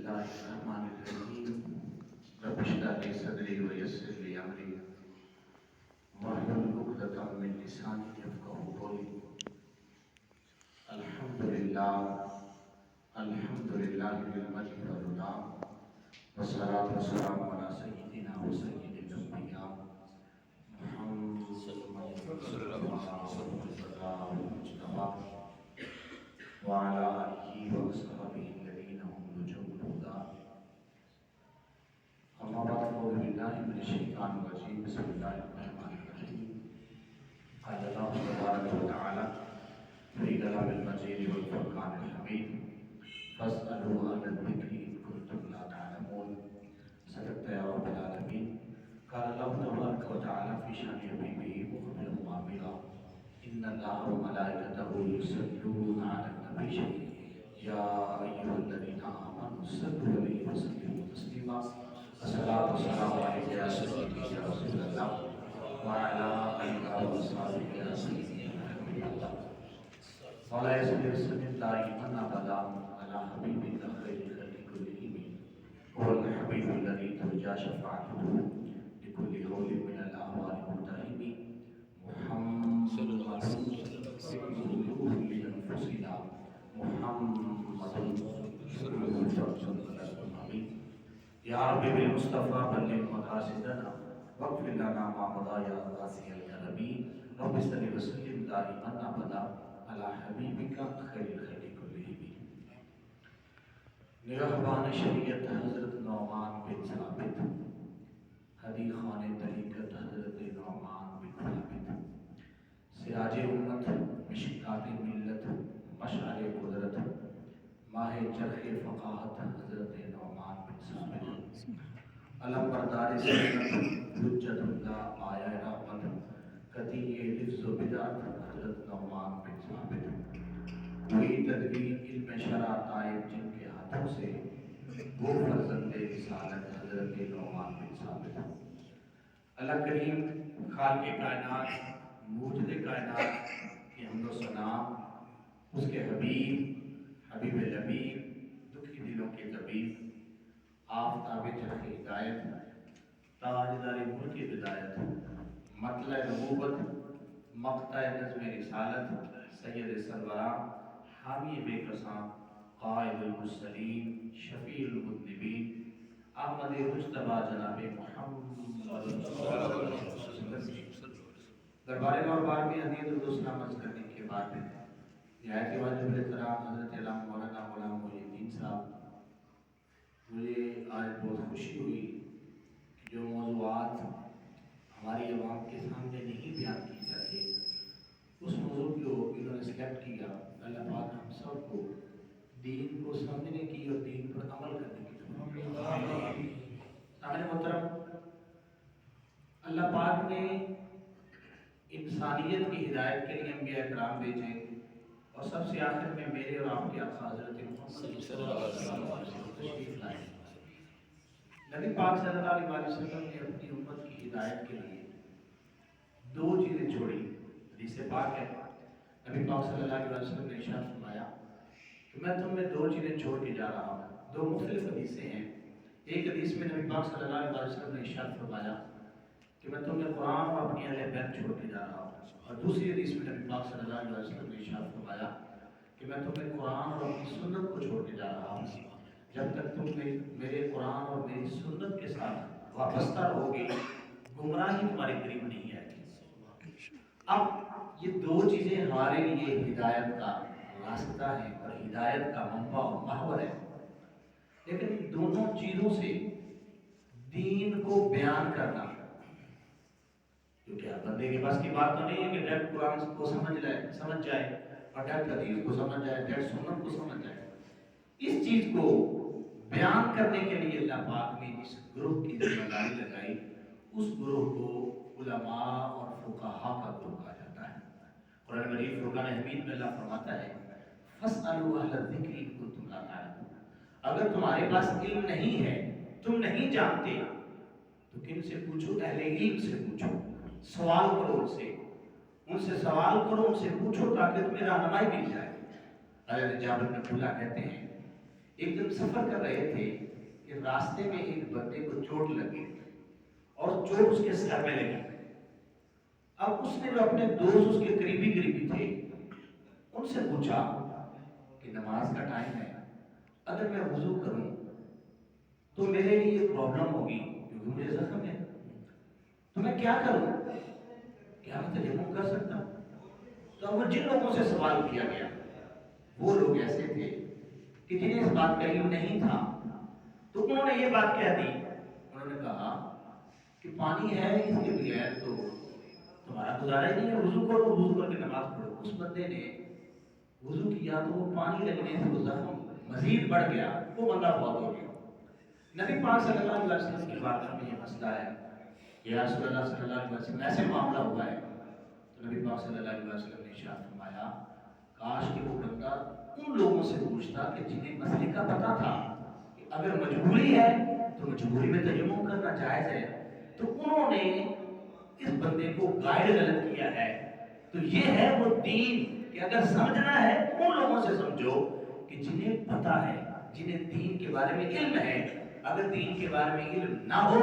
الله الرحمن الرحيم رب اشرح لي صدري ويسر لي أمري واحلل عقدة من لساني يفقهوا قولي. الحمد لله بالمجد والهدى والصلاة والسلام على سيدنا وسيد الأنبياء محمد صلى الله عليه وسلم وعلى آله وأصحابه الذين هم نجوم الهدى. أما بعد فأعوذ بالله من الشيطان الرجيم. بسم الله الرحمن الرحيم. قال الله تبارك وتعالى في كلام المجيد والفرقان الحميد فاسألوا أهل الذكر إن كنتم لا تعلمون. صدقت يا رب العالمين. قال الله تبارك وتعالى في شأن حبيبه مخبرا وعاملا إن الله وملائكته يصلون على النبي يا أيها الذين آمنوا صلوا عليه وسلموا تسليما. الصلاة والسلام عليك يا سيدي يا رسول الله وعلى آلك وأصحابك يا سيدي يا حبيب الله. مولاي صل وسلم دائما أبدا على حبيبك خير الخلق كلهم هو الحبيب الذي ترجى شفاعته لكل هول من الأهوال المتهم محمد صلى الله عليه وسلم لأنفسنا محمد صلى الله عليه وسلم. يا رب بالمصطفى بلغ مقاصدنا واغفر لنا ما مضى يا غازي الكرم. رب صل وسلم دائما أبدا على حبيبك خير الخلق كلهم. نگہبان شریعت حضرت نعمان بن ثابت، ہدی خان طریقت حضرت نعمان بن ثابت، سراج امت مشکات ملت مشعل قدرت ماہ چرخ فقاہت حضرت نعمان بن ثابت، علم بردار سنت حجت اللہ آیا رحمت قطعی لفظ و بدعت حضرت نعمان بن ثابت، وہی تدبیر علم شرع طائب جن کے ہاتھوں سے وہ فرزند رسالت حضرت نعمان بن ثابت. اللہ کریم خالق کائنات موجد کائنات کی حمد و ثنا اس کے حبیب لبیب دکھی دلوں کے طبیب آفتاب چرخ ہدایت تاجدار ملک بدایت مطلع نبوت مقطع نظم رسالت سید سرورہ حامی بے کساں قائد المرسلین شفیع المذنبین احمد مجتبی جناب محمد دربار نوربار میں حدیث الدوسنا مز کرنے کے بعد نہایت واجب احترام حضرت علامہ مولانا غلام محی الدین صاحب، مجھے آج بہت خوشی ہوئی کہ جو موضوعات ہماری عوام کے سامنے نہیں بیان کی جاتے اس موضوع کو انہوں نے سلیکٹ کیا. اللہ پاک ہم سب کو دین کو سمجھنے کی اور دین پر عمل کرنے کی توفیق عطا. سامنے محترم، اللہ پاک نے انسانیت کی ہدایت کے لیے انبیاء کرام بھیجے اور سب سے آخر میں میرے اور آپ کے آقا حضرت محمد صلی اللہ علیہ وسلم تشریف لائے. نبی پاک صلی اللہ علیہ وسلم نے اپنی امت کی ہدایت کے لیے دو چیزیں چھوڑی. حدیث پاک ہے، نبی پاک صلی اللہ علیہ وسلم نے ارشاد فرمایا کہ میں تم میں دو چیزیں چھوڑ کے جا رہا ہوں. دو مختلف حدیثیں ہیں. ایک حدیث میں نبی پاک صلی اللہ علیہ وسلم نے ارشاد فرمایا کہ میں تمہیں قرآن اور اپنی اہل بیت چھوڑ کے جا رہا ہوں، اور دوسری حدیث میں نبی پاک صلی اللہ علیہ وسلم نے ارشاد فرمایا کہ میں تمہیں قرآن اور اپنی سنت کو چھوڑ کے جا رہا ہوں. جب تک تم میرے قرآن اور میری سنت کے ساتھ وابستہ رہو گے گمراہی تمہارے قریب نہیں آئے گی. اب یہ دو چیزیں ہمارے لیے ہدایت کا راستہ ہے اور ہدایت کا منبع اور محور ہے، لیکن دونوں چیزوں سے دین کو بیان کرنا کیونکہ بندے کے پاس کی بات تو نہیں ہے کہ ڈائریکٹ قرآن کو سمجھ جائے اور ڈائریکٹ حدیث کو سمجھ جائے، ڈائریکٹ سنت کو سمجھ جائے. اس چیز کو بیان کرنے کے لیے اللہ پاک نے جس گروہ کی ذمہ داری لگائی اس گروہ کو علماء اور فقہاء کا گروہ کہا جاتا ہے. قرآن مجید فرقان حمید میں اللہ فرماتا ہے فَاسْأَلُوا أَهْلَ الذِّكْرِ إِن كُنتُمْ لَا تَعْلَمُونَ. اگر تمہارے پاس علم نہیں ہے، تم نہیں جانتے، تو کن سے پوچھو؟ اہل علم سے پوچھو، سوال کرو ان سے سوال کرو، ان سے پوچھو تاکہ تمہیں رہنمائی مل جائے. حضرت جابر بن عبداللہ کہتے ہیں ایک دن سفر کر رہے تھے کہ راستے میں ایک بندے کو چوٹ لگی اور چوٹ اس کے سر میں لگی. اب اس نے جو اپنے دوست اس کے قریبی تھے ان سے پوچھا کہ نماز کا ٹائم ہے, اگر میں وضو کروں تو میرے لیے پرابلم ہوگی کیونکہ مجھے زخم ہے, تو میں کیا کروں, کیا میں تیمم کر سکتا ہوں؟ تو وہ جن لوگوں سے سوال کیا گیا وہ لوگ ایسے تھے کہ جنہیں اس بات کا علم نہیں تھا, تو انہوں نے یہ بات کہہ دی. انہوں نے کہا کہ پانی ہے, اس کے بغیر تو تمہارا گزارا ہی نہیں ہے, وضو کرو, وضو کر کے نماز پڑھو. اس بندے نے وضو کیا تو وہ پانی لگنے سے وہ زخم مزید بڑھ گیا, وہ بندہ فوت ہو گیا. نبی پاک صلی اللہ علیہ وسلم کی بارگاہ میں یہ مسئلہ ہے کہ یا رسول اللہ صلی اللہ علیہ وسلم ایسے معاملہ ہوا ہے. تو نبی پاک صلی اللہ علیہ وسلم نے ارشاد فرمایا کاش کہ وہ بندہ ان لوگوں سے پوچھتا کہ جنہیں مسئلے کا پتہ تھا کہ اگر مجبوری ہے تو مجبوری میں تیمم کرنا جائز ہے, تو انہوں نے اس بندے کو گائیڈ غلط کیا ہے. تو یہ ہے وہ دین کہ اگر سمجھنا ہے ان لوگوں سے سمجھو کہ جنہیں پتہ ہے, جنہیں دین کے بارے میں علم ہے. اگر دین کے بارے میں علم نہ ہو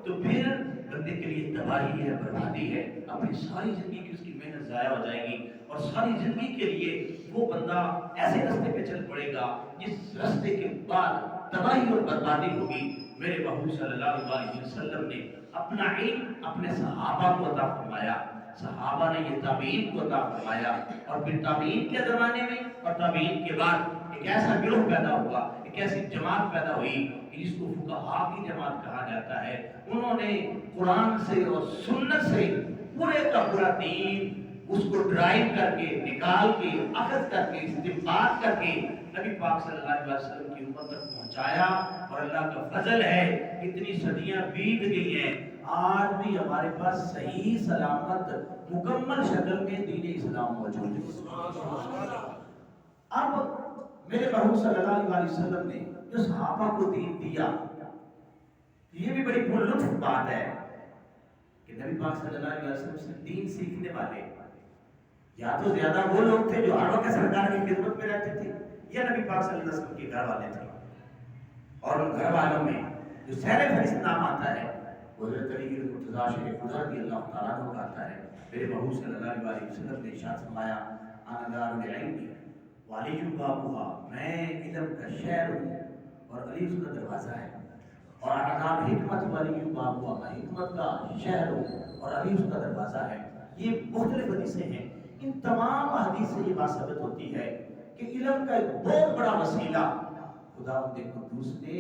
تو پھر بندے کے لیے تباہی ہے, بربادی ہے, اپنی ساری زندگی کی اس کی محنت ضائع ہو جائے گی اور ساری زندگی کے لیے وہ بندہ ایسے رستے پہ چل پڑے گا جس رستے کے بعد تباہی اور بربادی ہوگی. میرے محبوب صلی اللہ علیہ وسلم نے اپنا علم اپنے صحابہ کو عطا فرمایا, صحابہ نے یہ تابعین کو عطا فرمایا, اور پھر تابعین کے زمانے میں اور تابعین کے بعد ایک ایسا گروہ پیدا ہوا, ایک ایسی جماعت پیدا ہوئی جس کو فقہاء کی جماعت کہا جاتا ہے. انہوں نے قرآن سے اور سنت سے پورے کا پورا دین اس کو ڈرائیو کر کے, نکال کے, اخذ کر کے, استنباط کر کے نبی پاک صلی اللہ علیہ وسلم کی امت تک پہنچایا. اور اللہ کا فضل ہے اتنی صدیاں بیت گئی ہیں, آج بھی ہمارے پاس صحیح سلامت مکمل شکل میں دین اسلام موجود ہے. اب میرے محبوب صلی اللہ علیہ وسلم نے جو صحابہ کو دین دیا, یہ بھی بڑی لطف بات ہے کہ نبی پاک صلی اللہ علیہ وسلم سے دین سیکھنے والے یا تو زیادہ وہ لوگ تھے جو ہر وقت سرکار کی خدمت میں رہتے تھے, یا نبی پاک صلی اللہ علیہ وسلم کے گھر والے تھے. اور ان گھر والوں میں جو سیر فہرست نام آتا ہے وہ حضرت علی مرتضیٰ شریف خدا رضی اللہ تعالیٰ عنہ کا آتا ہے. میرے محبوب صلی اللہ علیہ وسلم نے ارشاد فرمایا انا دار العلم وعلی بابھا, میں علم کا شہر ہوں اور علی اس کا دروازہ ہے. اور انا دار حکمت وعلی بابھا, میں حکمت کا شہر ہوں اور علی اس کا دروازہ ہے. یہ مختلف حدیثیں ہیں. ان تمام حدیث سے یہ بات ثابت ہوتی ہے کہ علم کا ایک بہت بڑا وسیلہ خدا قدوس نے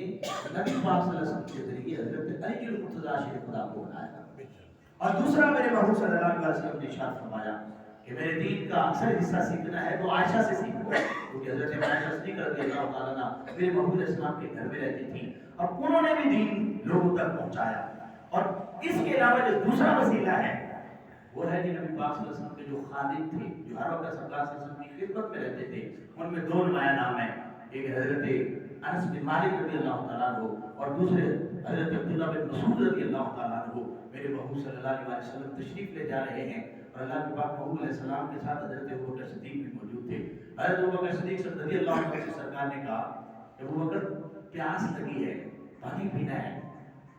نبی پاک صلی اللہ علیہ وسلم کے ذریعے حضرت علی مرتضیٰ شریف خدا کو بنایا. اور دوسرا میرے محبوب صلی اللہ علیہ وسلم نے ارشاد فرمایا کہ میرے دین کا اکثر حصہ سیکھنا ہے تو عائشہ سے سیکھو, کیونکہ حضرت عائشہ صدیقہ رضی اللہ تعالیٰ عنہ میرے محبوب علیہ السلام کے گھر میں رہتی تھی اور انہوں نے بھی دین لوگوں تک پہنچایا. اور اس کے علاوہ جو دوسرا وسیلہ ہے وہ ہے کہ نبی پاک صلی اللہ علیہ وسلم کے جو خادم تھے, جو ہر وقت سرکار صلی اللہ علیہ وسلم کی خدمت میں رہتے تھے, ان میں دو نمایاں نام ہیں. ایک حضرت انس بن مالک رضی اللہ تعالیٰ عنہ اور دوسرے حضرت عبداللہ بن مسعود رضی اللہ تعالیٰ عنہ. میرے محبوب صلی اللہ علیہ وسلم تشریف لے جا رہے ہیں اور اللہ کے پاک محبوب علیہ السلام کے ساتھ حضرت ابوبکر صدیق بھی موجود تھے. حضرت ابوبکر صدیق رضی اللہ عنہ سے سرکار نے کہا کہ ابوبکر پیاس لگی ہے, پانی پینا ہے.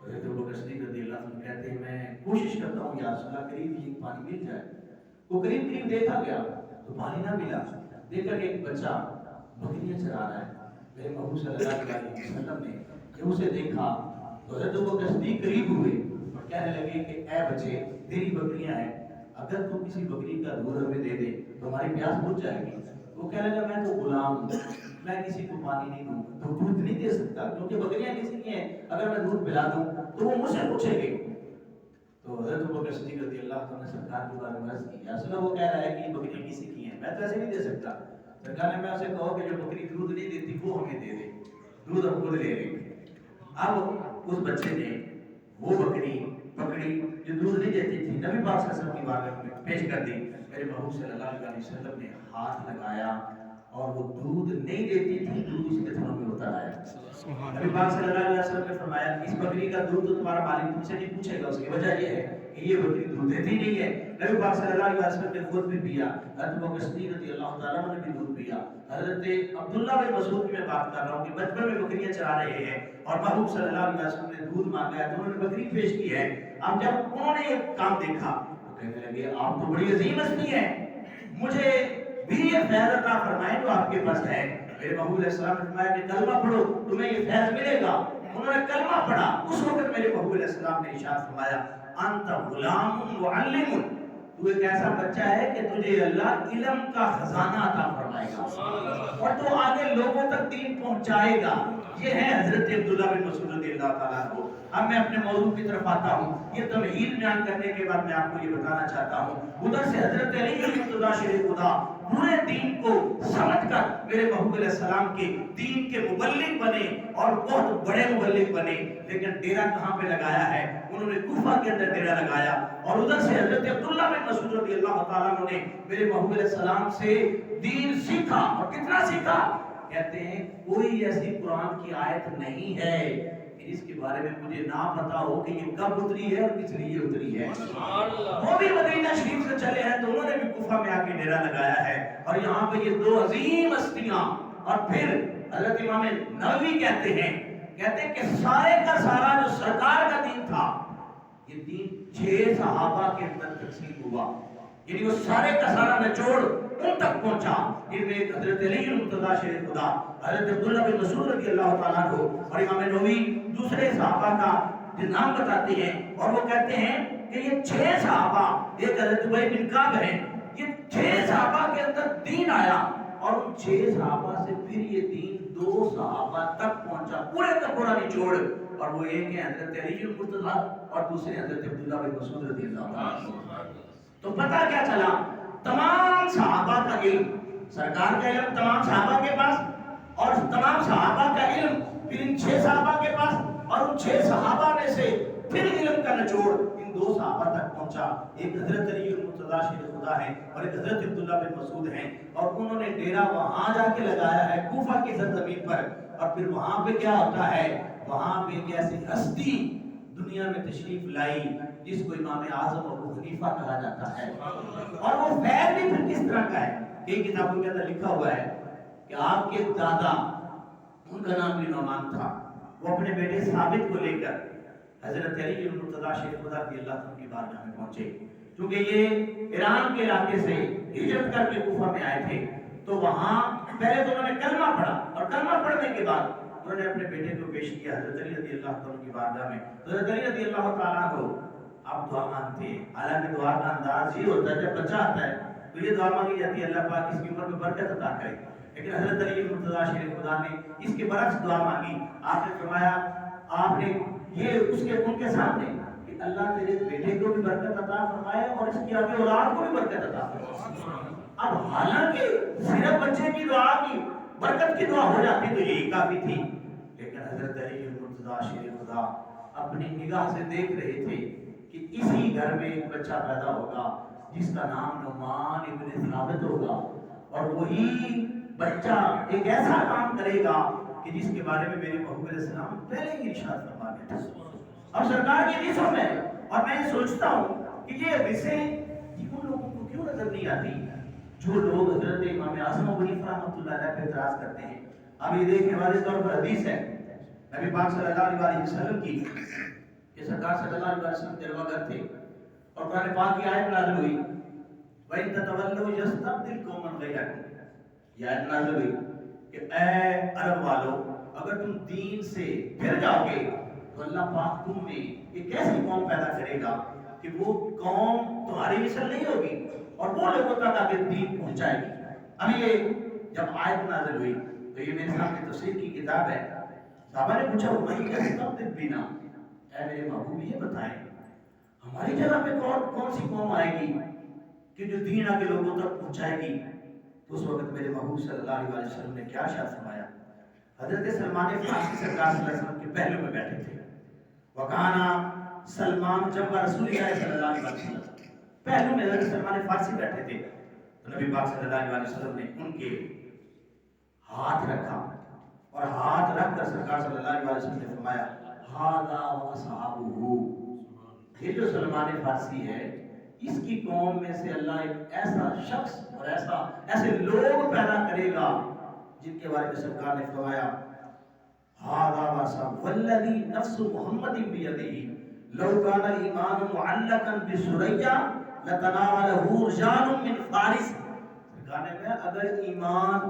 حضرت ابوبکر صدیق رضی اللہ عنہ کہتے ہیں میں کوشش کرتا ہوں یا رسول اللہ قریب ہی پانی مل جائے. وہ قریب دیکھا گیا تو پانی نہ ملا. دیکھا کہ ایک بچہ بکریاں چرا رہا ہے. میرے محبوب صلی اللہ علیہ وسلم نے جب اسے دیکھا تو حضرت ابوبکر صدیق قریب ہوئے اور کہنے لگے کہ اے بچے, تیری بکریاں ہیں, اگر تو کسی بکری کا دودھ ہمیں دے دے تو ہماری پیاس بجھ جائے گی. وہ کہنے لگا میں تو غلام ہوں, میں کسی کو پانی نہیں دوں, تو دودھ نہیں دے سکتا کیونکہ بکریاں کسی کی ہیں, اگر میں دودھ پلا دوں تو وہ مجھ سے پوچھے گی. تو حضرت ابوبکر صدیق رضی اللہ عنہ نے سرکار کے بارے میں عرض کی, یا رسول اللہ وہ کہہ رہا ہے کہ یہ بکری کسی کی ہیں, میں تو ایسے نہیں دے سکتا. سرکار نے میں اسے کہو کہ جو بکری دودھ نہیں دیتی وہ ہمیں دے دے, دودھ ہم خود لے لیں گے. اب اس بچے نے وہ بکری پکڑی جو دودھ نہیں دیتی تھی, نبی پاک صلی اللہ علیہ وسلم کی بارگاہ میں پیش کر دی. میرے محبوب صلی اللہ علیہ وسلم نے ہاتھ لگایا اور وہ دودھ نہیں دیتی تھی، دودھ اس کے تھنوں میں اتر آیا۔ نبی پاک صلی اللہ علیہ وسلم نے فرمایا اس بکری کا دودھ تو تمہارا مالک تم سے نہیں پوچھے گا، اس کی وجہ یہ ہے کہ یہ بکری دودھ دیتی نہیں ہے۔ نبی پاک صلی اللہ علیہ وسلم نے خود بھی پیا، حضرت ابو بکر صدیق رضی اللہ تعالیٰ عنہ نے بھی دودھ پیا۔ حضرت عبداللہ بن مسعود کی میں بات کر رہا ہوں کہ بچپن میں بکریاں چرا رہے ہیں اور محبوب صلی اللہ علیہ وسلم نے دودھ مانگا ہے تو انہوں نے بکری پیش کی ہے۔ اب جب انہوں نے یہ کام دیکھا تو کہنے لگے آپ تو بڑی عظیم ہستی ہیں، مجھے بھی یہ فیض عطا فرمائیں جو آپ کے پاس ہے۔ میرے محبوب علیہ السلام نے فرمایا کہ کلمہ پڑھو تمہیں یہ فیض ملے گا۔ انہوں نے کلمہ پڑھا، اس وقت میرے محبوب علیہ السلام نے ارشاد فرمایا انت غلام معلم، تو ایک ایسا بچہ ہے کہ تجھے اللہ علم کا خزانہ عطا فرمائے گا اور تو آگے لوگوں تک دین پہنچائے گا۔ یہ ہے حضرت عبداللہ بن مسعود رضی اللہ تعالیٰ عنہ۔ اب میں اپنے موضوع کی طرف آتا ہوں۔ یہ تمہید بیان کرنے کے بعد میں آپ کو یہ بتانا چاہتا ہوں، ادھر سے حضرت علی مرتضیٰ شیر خدا پورے دین کو سمجھ کر میرے محبوب علیہ السلام کے دین کے مبلغ بنے اور بہت بڑے مبلغ بنے، لیکن ڈیرا کہاں پہ لگایا ہے؟ انہوں نے کوفہ کے اندر ڈیرا لگایا اور ادھر سے حضرت عبداللہ بن مسعود رضی اللہ تعالیٰ عنہ نے میرے محبوب علیہ السلام سے دین سیکھا۔ اور کتنا سیکھا؟ کہتے ہیں کوئی ایسی قرآن کی آیت نہیں ہے اس کے بارے میں مجھے نہ پتا ہو کہ یہ کب اتری ہے اور کس لیے اتری ہے۔ وہ بھی مدینہ شریف سے چلے ہیں تو انہوں نے بھی کوفہ میں آ کے ڈیرا لگایا ہے اور یہاں پہ یہ دو عظیم ہستیاں اور پھر حضرت امام نووی کہتے ہیں کہ سارے کا سارا جو سرکار کا دین تھا یہ دین 6 صحابہ کے اندر تقسیم ہوا، یعنی وہ سارے کا سارا نچوڑ ان تک پہنچا۔ ان میں حضرت علی مرتضیٰ شیر خدا، حضرت عبداللہ بن مسعود رضی اللہ تعالیٰ عنہ اور امام نووی دوسرے صحابہ کا نام بتاتے ہیں اور وہ کہتے ہیں کہ یہ 6 صحابہ، ایک حضرت ابی بن کعب ہیں، یہ 6 صحابہ کے اندر دین آیا اور ان 6 صحابہ سے پھر یہ دین 2 صحابہ تک پہنچا، پورے کا پورا نچوڑ، اور وہ ایک ہے حضرت علی مرتضیٰ اور دوسرے حضرت عبداللہ بن مسعود رضی اللہ تعالیٰ عنہ۔ تو پتہ کیا چلا؟ تمام صحابہ کا علم، سرکار کا علم تمام صحابہ کے پاس اور تمام صحابہ کا علم پھر ان 6 صحابہ کے پاس اور ان 6 صحابہ میں سے پھر علم کا نچوڑ ان 2 صحابہ تک پہنچا، ایک حضرت علی مرتضیٰ شیر خدا ہے اور ایک حضرت عبداللہ بن مسعود ہیں، اور انہوں نے ڈیرا وہاں جا کے لگایا ہے کوفہ کی سرزمین پر۔ اور پھر وہاں پہ کیا ہوتا ہے؟ وہاں پہ ایک ایسی ہستی دنیا میں تشریف لائی جس کو امام اعظم ابو حنیفہ کہا جاتا ہے، اور وہ فیض بھی پھر کس طرح کا ہے؟ ایک کتابوں کے اندر لکھا ہوا ہے کہ آپ کے دادا، ان کا نام بھی نعمان تھا، وہ اپنے بیٹے ثابت کو لے کر حضرت علی مرتضیٰ شیر خدا رضی اللہ عنہ کی بارگاہ میں پہنچے، کیونکہ یہ ایران کے علاقے سے ہجرت کر کے کوفہ میں آئے تھے۔ تو وہاں پہلے تو انہوں نے کلمہ پڑھا اور کلمہ پڑھنے کے بعد انہوں نے اپنے بیٹے کو پیش کیا حضرت علی رضی اللہ عنہ کی بارگاہ میں۔ حضرت علی رضی اللہ تعالیٰ عنہ آپ دعا مانگتے ہیں، حالانکہ دعا کا انداز یہ ہوتا ہے جب بچہ آتا ہے تو یہ دعا مانگی جاتی ہے اللہ پاک اس کی عمر میں برکت عطا کرے، لیکن حضرت علی مرتضیٰ شیر خدا نے اس کے برعکس دعا مانگی۔ آپ نے فرمایا، آپ نے یہ ان کے سامنے کہ اللہ تیرے بیٹے کو بھی برکت عطا فرمائے اور اس کی آگے اولاد کو بھی برکت عطا فرمائے۔ اب حالانکہ صرف بچے کی دعا کی برکت کی دعا ہو جاتی تو یہی کافی تھی، لیکن حضرت علی مرتضیٰ شیر خدا اپنی نگاہ سے دیکھ رہے تھے کہ اسی گھر میں ایک بچہ پیدا ہوگا جس کا نام نعمان ابن ثابت ہوگا، اور وہی بچہ ایک ایسا کام کرے گا کہ جس کے بارے میں میرے محبوب علیہ السلام پہلے ہی ارشاد فرما گئے تھے اور سرکار کی حدیثوں میں۔ اور میں یہ سوچتا ہوں کہ یہ حدیثیں ان لوگوں کو کیوں نظر نہیں آتی جو لوگ حضرت امام اعظم ابو حنیفہ رحمۃ اللہ علیہ پہ اعتراض کرتے ہیں۔ اب یہ دیکھنے والے طور پر حدیث ہے نبی پاک صلی اللہ علیہ وسلم کی کہ سرکار صلی اللہ علیہ وسلم تلوہ گر تھے اور قرآن پاک کی آیت نازل ہوئی وَإِن تَتَوَلَّوْا يَسْتَبْدِلْ قَوْمًا غَيْرَكُمْ، یہ آیت نازل ہوئی کہ اے عرب والو اگر تم دین سے پھر جاؤ گے تو اللہ پاک تم میں ایک ایسی قوم پیدا کرے گا کہ وہ قوم تمہاری مثل نہیں ہوگی اور وہ لوگوں تک آگے دین پہنچائے گی۔ اب یہ جب آیت نازل ہوئی تو یہ میرے سامنے تفسیر کی کتاب ہے، صحابہ نے پوچھا وَمَن يَسْتَبْدِلْ بِنَا، اے میرے محبوب یہ بتائیں ہماری جگہ پہ کون سی قوم آئے گی کہ جو دین آگے لوگوں تک پہنچائے گی؟ تو اس وقت میرے محبوب صلی اللہ علیہ وسلم نے کیا ارشاد فرمایا؟ حضرت سلمان فارسی سرکار صلی اللہ علیہ وسلم کے پہلو میں بیٹھے تھے، وَقَانَا سلمان جب رسول اللہ صلی اللہ علیہ وسلم پہلو میں حضرت سلمان فارسی بیٹھے تھے، تو نبی پاک صلی اللہ علیہ وسلم نے ان کے ہاتھ رکھا اور ہاتھ رکھ کر سرکار صلی اللہ علیہ وسلم نے فرمایا ھذا واصحابہ، یہ جو سلمان فارسی ہے اس کی قوم میں سے اللہ ایک ایسا شخص اور ایسے لوگ پیدا کرے گا جن کے بارے میں سرکار نے فرمایا ھذا واصحابہ والذی نفس محمد بیدہ لو کان الایمان معلقا بثریا لتناولہ رجال من فارس، سرکار نے کہا اگر ایمان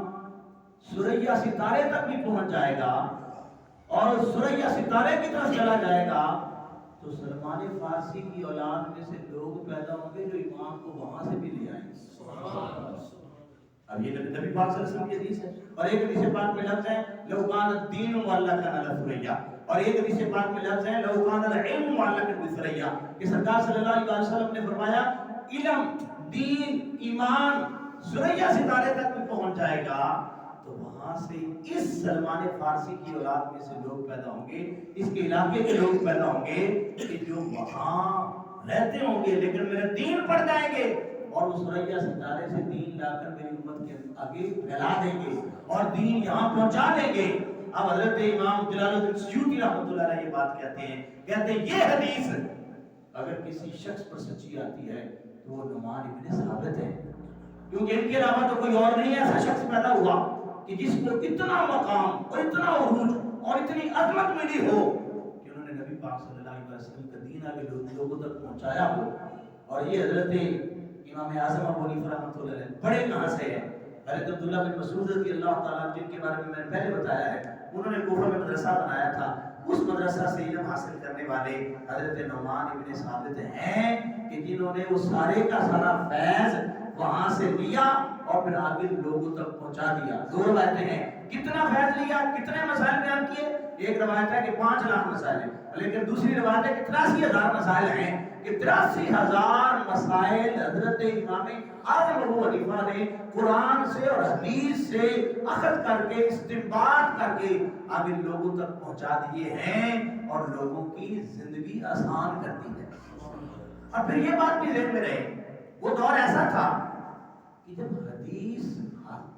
ثریا ستارے تک بھی پہنچ جائے گا اور ثریا ستارے کی طرف چلا جائے گا تو سلمان فارسی کی اولاد میں سے لوگ پیدا ہوں گے جو ایمان کو وہاں سے بھی لے آئیں گے۔ اب یہ نبی پاک صلی اللہ علیہ وسلم کی حدیث ہے، اور ایک حدیث پاک میں لفظ ہے لو کان الدین معلقا علی ثریا، اور ایک حدیث پاک میں لفظ ہے لو کان العلم معلقا بثریا، کہ سرکار صلی اللہ علیہ وسلم نے فرمایا علم، دین، ایمان ثریا ستارے تک بھی پہنچ جائے گا تو وہاں سے اس سلمان فارسی کی اولاد میں سے لوگ پیدا ہوں گے، اس کے علاقے کے لوگ پیدا ہوں گے کہ جو وہاں رہتے ہوں گے لیکن میرا دین پڑھ جائیں گے اور اس ثریا ستارے سے دین لا کر میری امت کے آگے پھیلا دیں گے اور دین یہاں پہنچا دیں گے۔ اب حضرت امام جلال الدین سیوطی رحمۃ اللہ علیہ یہ بات کہتے ہیں یہ حدیث اگر کسی شخص پر سچی آتی ہے تو وہ نعمان ابن ثابت ہے، کیونکہ ان کے علاوہ تو کوئی اور نہیں ایسا شخص پیدا ہوا کہ جس کو اتنا مقام اور اتنا عروج اور اتنی عظمت ملی ہو کہ انہوں نے نبی پاک صلی اللہ علیہ وسلم کا دین آگے لوگوں تک پہنچایا ہو۔ اور یہ حضرت امام اعظم ابو حنیفہ رحمۃ اللہ علیہ بڑے کہاں سے ہیں؟ حضرت عبداللہ بن مسعود رضی اللہ تعالیٰ جن کے بارے میں میں نے پہلے بتایا ہے، انہوں نے کوفہ میں مدرسہ بنایا تھا، اس مدرسہ سے علم حاصل کرنے والے حضرت نعمان ابن ثابت ہیں کہ جنہوں نے وہ سارے کا سارا فیض وہاں سے لیا اور پھر آگے لوگوں تک پہنچا دیا۔ دو روایتیں ہیں، کتنا فیض لیا، کتنے مسائل بیان کیے؟ ایک روایت ہے کہ 5 لاکھ مسائل ہیں، لیکن دوسری روایت ہے کہ 83,000 مسائل ہیں، کہ 83,000 مسائل حضرت امام اعظم ابو حنیفہ نے قرآن سے اور حدیث سے اخذ کر کے استنباط کر کے آگے لوگوں تک پہنچا دیے ہیں اور لوگوں کی زندگی آسان کر دی ہے۔ اور پھر یہ بات بھی ذہن میں رہے، وہ دور ایسا تھا کہ جب حدیث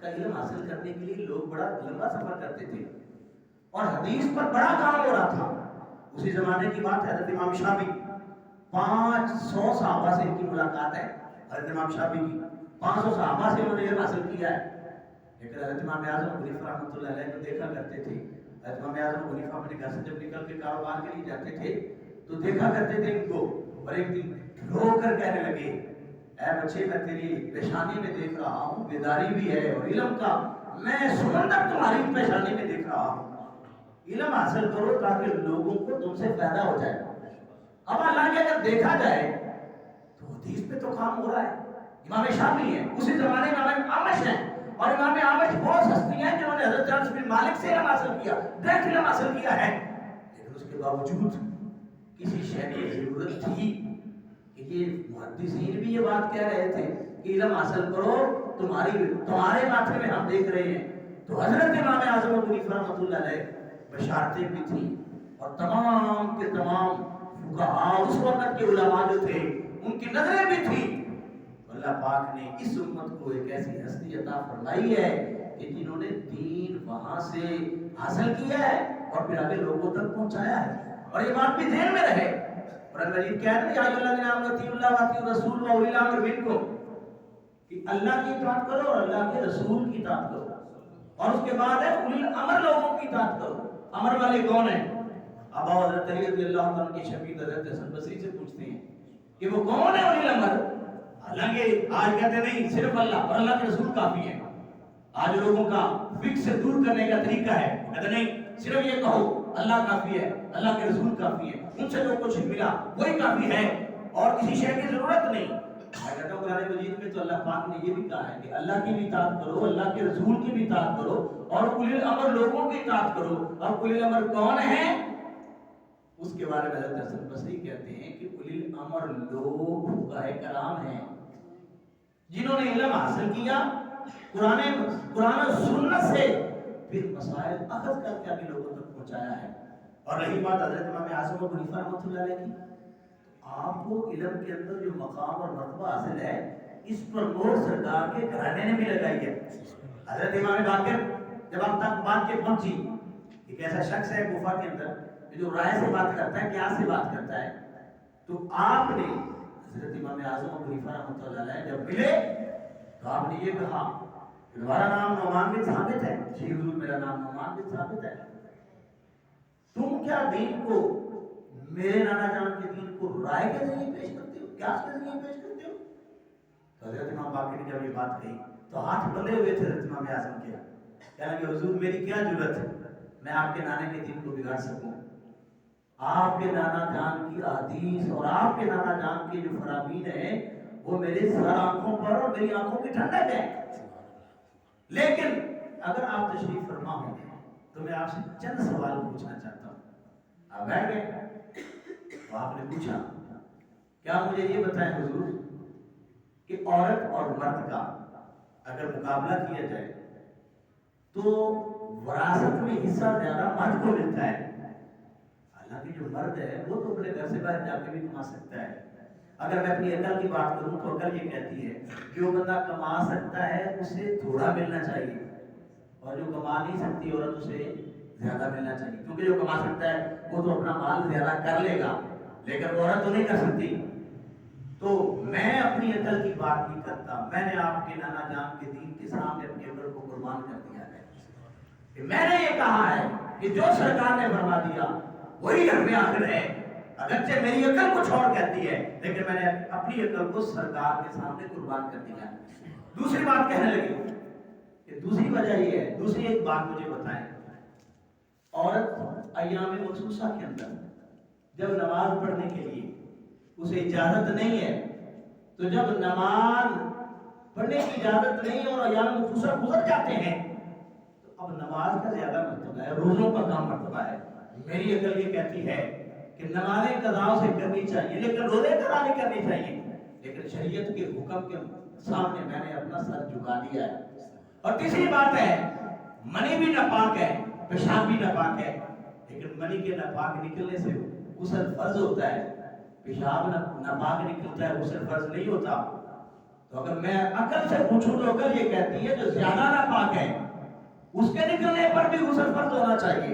کا علم حاصل کرنے کے لیے لوگ بڑا لمبا سفر کرتے تھے اور حدیث پر بڑا کام ہو رہا تھا۔ اسی زمانے کی بات ہے، حضرت امام شافعی 500 صحابہ سے ان کی ملاقات ہے، حضرت امام شافعی کی 500 صحابہ سے انہوں نے علم حاصل کیا ہے۔ لیکن حضرت امام اعظم ابو حنیفہ رحمۃ اللہ علیہ کو دیکھا کرتے تھے، حضرت امام اعظم ابو حنیفہ اپنے گھر سے جب نکل کے کاروبار کے لیے جاتے تھے تو دیکھا کرتے تھے ان کو، اور ایک دن رو کر کہنے لگے اے بچے میں تیری پیشانی میں دیکھ رہا ہوں بیداری بھی ہے اور علم کا میں سمندر تمہاری پیشانی میں دیکھ رہا ہوں، علم حاصل کرو تاکہ لوگوں کو تم سے فائدہ ہو جائے۔ اب اللہ کے اگر دیکھا جائے تو حدیث پہ تو کام ہو رہا ہے، امام شافعی ہیں، اسی زمانے میں امام اعمش ہیں، اور امام اعمش بہت ہستی ہیں جنہوں نے حضرت انس بن مالک سے علم حاصل کیا، ڈائریکٹ علم حاصل کیا ہے، لیکن اس کے باوجود کسی شے کی ضرورت تھی کہ یہ محدثین بھی یہ بات کہہ رہے تھے کہ علم حاصل کرو، تمہارے ماتھے میں ہم دیکھ رہے ہیں، تو حضرت امام اعظم ابو حنیفہ رحمۃ اللہ علیہ بشارتیں بھی تھیں اور تمام کے تمام فقہاء اس وقت کے علماء جو تھے ان کی نظریں بھی تھیں۔ اللہ پاک نے اس امت کو ایک ایسی ہستی عطا فرمائی ہے کہ جنہوں نے دین وہاں سے حاصل کیا ہے اور پھر آگے لوگوں تک پہنچایا ہے، اور یہ بات بھی ذہن میں رہے۔ قرآن مجید کہتا ہے یا ایھا الذین آمنوا اطیعوا اللہ واطیعوا الرسول واولی الامر منکم، کہ اللہ کی اطاعت کرو اور اللہ کے رسول کی اطاعت کرو، اور اس کے بعد ہے اولی الامر لوگوں کی اطاعت کرو۔ امر والے کون ہیں؟ اب حضرت علی رضی اللہ عنہ کے شفیع حضرت حسن بصری سے پوچھتے ہیں کہ وہ کون ہے اولی الامر؟ حالانکہ آج کہتے نہیں صرف اللہ اور اللہ کے رسول کافی ہے، آج لوگوں کا فکر سے دور کرنے کا طریقہ ہے، کہتے نہیں صرف یہ کہو اللہ کافی ہے، اللہ کے رسول کافی ہے، ان سے جو کچھ ملا وہی کافی ہے اور کسی شے کی ضرورت نہیں۔ میں کہتا ہوں قرآن مجید میں تو اللہ پاک نے یہ بھی کہا ہے کہ اللہ کی بھی اطاعت کرو، اللہ کے رسول کی بھی اطاعت کرو اور اولی الامر لوگوں کی اطاعت کرو۔ اب اولی الامر کون ہیں؟ اس کے بارے میں حضرت حسن بصری کہتے ہیں کہ اولی الامر لوگ فقہاء کرام ہیں جنہوں نے علم حاصل کیا قرآن و سنت سے، پھر مسائل اخذ کر کے آگے لوگوں تک پہنچایا ہے۔ اور رہی بات حضرت امام اعظم ابو حنیفہ رحمۃ اللہ علیہ کی، آپ کو علم کے اندر جو مقام اور مرتبہ حاصل ہے اس پر مہر سرکار کے گھرانے نے بھی لگائی ہے۔ حضرت امام باقر جب آپ تک بات کے پہنچی، ایک ایسا شخص ہے گفا کے اندر جو رائے سے بات کرتا ہے، کیا سے بات کرتا ہے، تو آپ نے حضرت امام اعظم ابو حنیفہ رحمۃ اللہ علیہ جب ملے تو آپ نے یہ کہا کہ تمہارا نام نعمان بن ثابت ہے؟ جی حضور میرا نام نعمان بن ثابت ہے۔ تم کیا دین کو، میرے نانا جان کے دین کو رائے کے ذریعے پیش کرتے ہو، قیاس کے ذریعے پیش کرتے ہو؟ تو حضرت امام باقر نے جب یہ بات کہی تو ہاتھ بندھے ہوئے تھے حضرت امام اعظم کے، کہنے لگے حضور میری کیا ضرورت ہے میں آپ کے نانے کے دین کو بگاڑ سکوں؟ آپ کے نانا جان کی احادیث اور آپ کے نانا جان کے جو فرامین ہیں وہ میرے سر آنکھوں پر اور میری آنکھوں کی ٹھنڈک ہے، لیکن اگر آپ تشریف فرما ہوں تو میں آپ سے چند سوال پوچھنا چاہتا ہوں۔ آپ بیٹھ گئے تو آپ نے پوچھا کیا مجھے یہ بتائیں حضور کہ عورت اور مرد کا اگر مقابلہ کیا جائے تو وراثت میں حصہ زیادہ مرد کو ملتا ہے، حالانکہ جو مرد ہے وہ تو اپنے گھر سے باہر جا کے بھی کما سکتا ہے۔ اگر میں اپنی عقل کی بات کروں تو عقل یہ کہتی ہے جو بندہ کما سکتا ہے اسے تھوڑا ملنا چاہیے، اور جو کما نہیں سکتی عورت اسے زیادہ ملنا چاہیے، کیونکہ جو کما سکتا ہے وہ تو اپنا مال زیادہ کر لے گا لیکن عورت تو نہیں کر سکتی۔ تو میں اپنی عقل کی بات نہیں کرتا، میں نے آپ کے نانا جان کے دین کے سامنے اپنی عقل کو قربان کر دیا ہے کہ میں نے یہ کہا ہے کہ جو سرکار نے فرما دیا وہی حرف آخر ہے، اگرچہ میری عقل کچھ اور کہتی ہے لیکن میں نے اپنی عقل کو سرکار کے سامنے قربان کر دیا ہے۔ دوسری بات کہنے لگی کہ دوسری وجہ یہ ہے، دوسری ایک بات مجھے بتائیں، عورت ایام مخصوصہ کے اندر جب نماز پڑھنے کے لیے اسے اجازت نہیں ہے، تو جب نماز پڑھنے کی اجازت نہیں اور ایام مخصوصہ گزر جاتے ہیں تو اب نماز کا زیادہ مرتبہ ہے، روزوں کا کم مرتبہ ہے۔ میری عقل یہ کہتی ہے کہ نمازیں قضاء سے کرنی چاہیے لیکن روزے قضاء نہیں کرنی چاہیے، لیکن شریعت کے حکم کے سامنے میں نے اپنا سر جھکا دیا ہے۔ اور تیسری بات ہے منی بھی ناپاک ہے، پیشاب بھی ناپاک ہے، لیکن منی کے ناپاک نکلنے سے غسل فرض ہوتا ہے، پیشاب ناپاک نکلتا ہے غسل فرض نہیں ہوتا۔ تو اگر میں عقل سے پوچھوں تو عقل یہ کہتی ہے جو زیادہ ناپاک ہے اس کے نکلنے پر بھی غسل فرض ہونا چاہیے،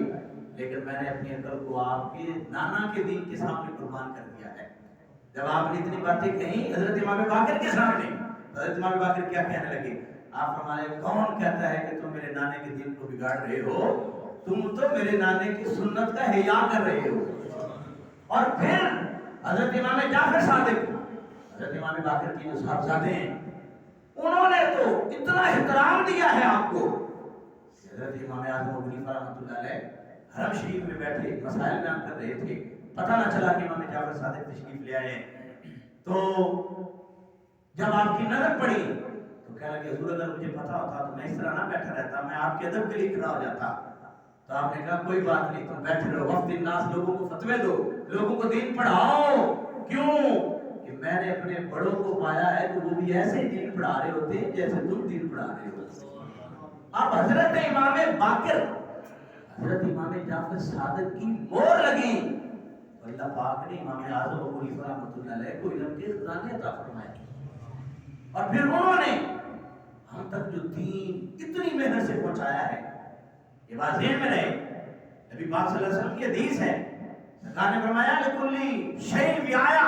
لیکن میں نے اپنی عقل کو آپ کے نانا کے دین کے سامنے قربان کر دیا ہے۔ جب آپ نے اتنی باتیں کہیں حضرت امام باقر کے سامنے، حضرت امام باقر کیا کہنے لگے؟ آپ فرمائے کون کہتا ہے کہ تم میرے نانے کے دین کو بگاڑ رہے ہو؟ تم تو میرے نانے کی سنت کا حیا کر رہے ہو۔ اور پھر حضرت امام جعفر صادق، حضرت امام باقر کی جو صاحبزادے ہیں، انہوں نے تو اتنا احترام دیا ہے آپ کو، حضرت امام اعظم ابو حنیفہ رحمۃ اللہ علیہ حرم شریف میں بیٹھے مسائل بیان کر رہے تھے، پتہ نہ چلا کہ امام جعفر صادق تشریف لے آئے، تو جب آپ کی نظر پڑی تو کہنے لگے حضور اگر مجھے پتا ہوتا تو میں اس طرح نہ بیٹھا رہتا، میں آپ کے ادب کے لیے کھڑا ہو جاتا۔ تو آپ نے کہا کوئی بات نہیں، تم بیٹھے رہو، وقت الناس، لوگوں کو فتوے دو، لوگوں کو دین پڑھاؤ۔ کیوں کہ میں نے اپنے بڑوں کو پایا ہے کہ وہ بھی ایسے دین پڑھا رہے ہوتے ہیں جیسے تم دین پڑھا رہے ہو۔ اب حضرت امام باقر، حضرت امام جعفر صادق کی مور لگی، اللہ پاک نے امام اعظم ابو حنیفہ رحمۃ اللہ علیہ کو علم کے خزانے عطا فرمائے، اور پھر انہوں نے ہم تک جو دین اتنی محنت سے پہنچایا ہے، یہ بات ذہن میں رہے۔ نبی پاک صلی اللہ علیہ وسلم کی حدیث ہے، سرکار نے فرمایا لکلی شیء وعایا،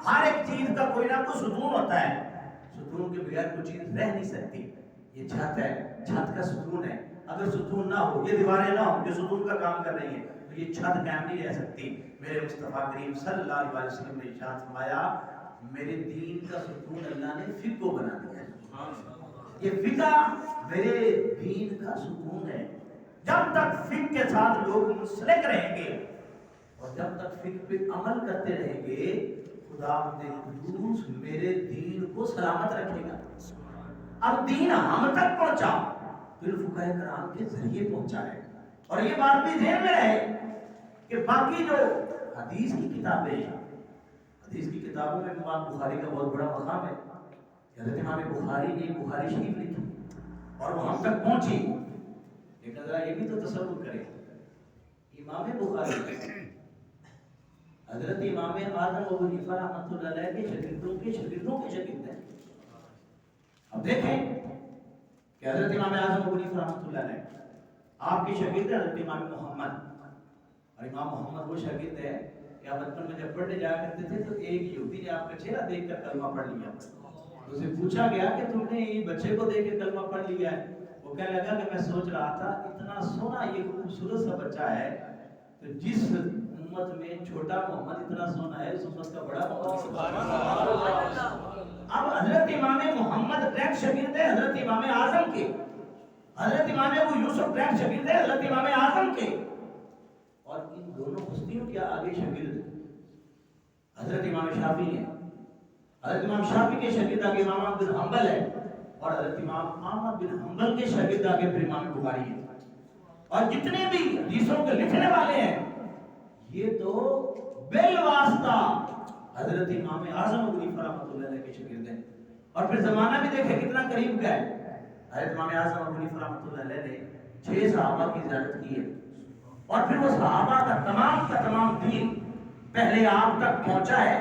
ہر ایک چیز کا کوئی نہ کوئی ستون ہوتا ہے، ستون کے بغیر کوئی چیز رہ نہیں سکتی۔ یہ چھت ہے، چھت کا ستون ہے، اگر ستون نہ ہو، یہ دیواریں نہ ہو جو ستون کا کام کر رہی ہیں، تو یہ چھت قائم نہیں رہ سکتی۔ میرے مصطفیٰ کریم صلی اللہ علیہ وسلم نے ارشاد فرمایا میرے دین کا ستون اللہ نے فقہ کو بنا دیا ہے، یہ فقہ میرے دین کا ستون ہے۔ جب تک فقہ کے ساتھ لوگ منسلک رہیں گے اور جب تک فقہ پہ عمل کرتے رہیں گے، خدا قدوس میرے دین کو سلامت رکھے گا۔ اب دین ہم تک پہنچا پھر فقہ کرام کے ذریعے پہنچا ہے، اور یہ بات بھی ذہن میں رہے کہ باقی جو حدیث کی کتابیں ہیں، حدیث کی کتابوں میں امام بخاری کا بہت بڑا مقام ہے۔ حضرت امام بخاری نے بخاری شریف لکھی اور وہ ہم تک پہنچی، لیکن ذرا یہ بھی تو تصور کریں، امام بخاری حضرت امام اعظم ابو حنیفہ رحمۃ اللہ علیہ کے شاگردوں کے شاگردوں کے شاگرد ہیں۔ اب دیکھیں کہ حضرت امام اعظم ابو حنیفہ رحمۃ اللہ علیہ آپ کے شاگرد حضرت امام محمد، اور امام محمد وہ شاگرد ہے کہ آپ بچپن میں جب پڑھنے جایا کرتے تھے تو ایک یہودی نے آپ کا چہرہ دیکھ کر کلمہ پڑھ لیا. اسے پوچھا گیا کہ تم نے یہ بچے کو دیکھ کے کلمہ پڑھ لیا ہے؟ وہ کہنے لگا کہ میں سوچ رہا تھا اتنا سونا یہ خوبصورت سا بچہ ہے، تو جس امت میں چھوٹا محمد اتنا سونا ہے اس امت کا بڑا محمد. اب حضرت امام محمد ڈائریکٹ شاگرد ہے حضرت امام اعظم کے، حضرت امام ابو یوسف ڈائریکٹ شاگرد ہے حضرت امام اعظم کے، اور ان دونوں ہستیوں کے آگے شاگرد حضرت امام شافعی ہیں. حضرت امام شافعی کے شاگرد آگے امام احمد بن حنبل ہے، اور حضرت امام احمد بن حنبل کے شاگرد آگے پھر امام بخاری ہے. اور جتنے بھی حدیثوں کے لکھنے والے ہیں یہ تو بالواسطہ حضرت امام اعظم ابو حنیفہ رحمۃ اللہ علیہ کے شاگرد ہیں. اور پھر زمانہ بھی دیکھیں کتنا قریب کا ہے. حضرت امام اعظم ابو حنیفہ رحمۃ اللہ علیہ نے 6 صحابہ کی زیارت کی ہے، اور پھر وہ صحابہ کا تمام دین پہلے آپ تک پہنچا ہے،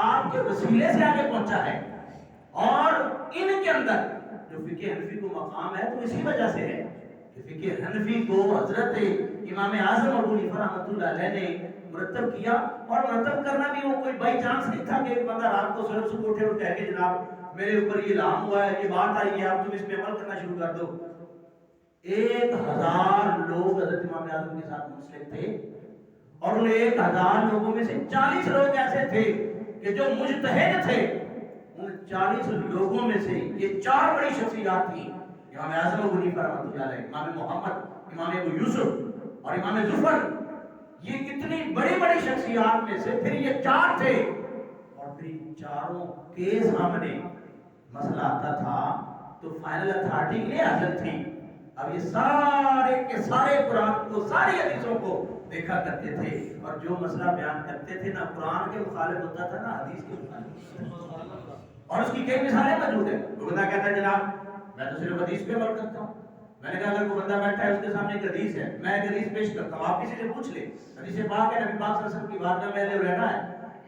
آپ کے وسیلے سے آگے پہنچا ہے. اور ان کے اندر جو فقہ حنفی کو مقام ہے تو اسی وجہ سے ہے کہ فقہ حنفی کو حضرت امام اعظم ابو حنیفہ رحمۃ اللہ علیہ نے مرتب کیا. اور مرتب کرنا بھی وہ کوئی بائی چانس نہیں تھا کہ ایک بندہ رات کو صبح صبح اٹھے اور کہہ کہ جناب میرے اوپر یہ الہام ہوا ہے، یہ بات آئی ہے، اب تم اس پہ عمل کرنا شروع کر دو. 1000 لوگ حضرت امام اعظم کے ساتھ منسلک تھے، اور ان 1000 لوگوں میں سے 40 لوگ ایسے تھے کہ جو مجتہد تھے. ان 40 لوگوں میں سے یہ 4 بڑی شخصیات تھیں، امام اعظم ابو حنیفہ رحمۃ اللہ علیہ، امام محمد، امام ابو یوسف اور امام ظفر. یہ اتنی بڑی بڑی شخصیات میں سے پھر یہ 4 تھے، اور پھر ان چاروں کے سامنے مسئلہ آتا تھا تو فائنل اتھارٹی کے لیے حضرت تھی. اب یہ سارے کے سارے قرآن کو، ساری حدیثوں کو دیکھا کرتے تھے، اور جو مسئلہ بیان کرتے تھے نہ قرآن کے مخالف ہوتا تھا نہ حدیث کے مخالف. اور اس کی کئی مثالیں موجود ہیں. وہ بندہ کہتا ہے جناب میں تو صرف حدیث پہ عمل کرتا ہوں. میں نے کہا اگر کوئی بندہ بیٹھا ہے اس کے سامنے ایک حدیث ہے، میں ایک حدیث پیش کرتا ہوں، آپ کسی سے پوچھ لیں. حدیث پاک ہے، نبی پاک صلی اللہ علیہ وسلم کی بارگاہ میں لے رہنا ہے.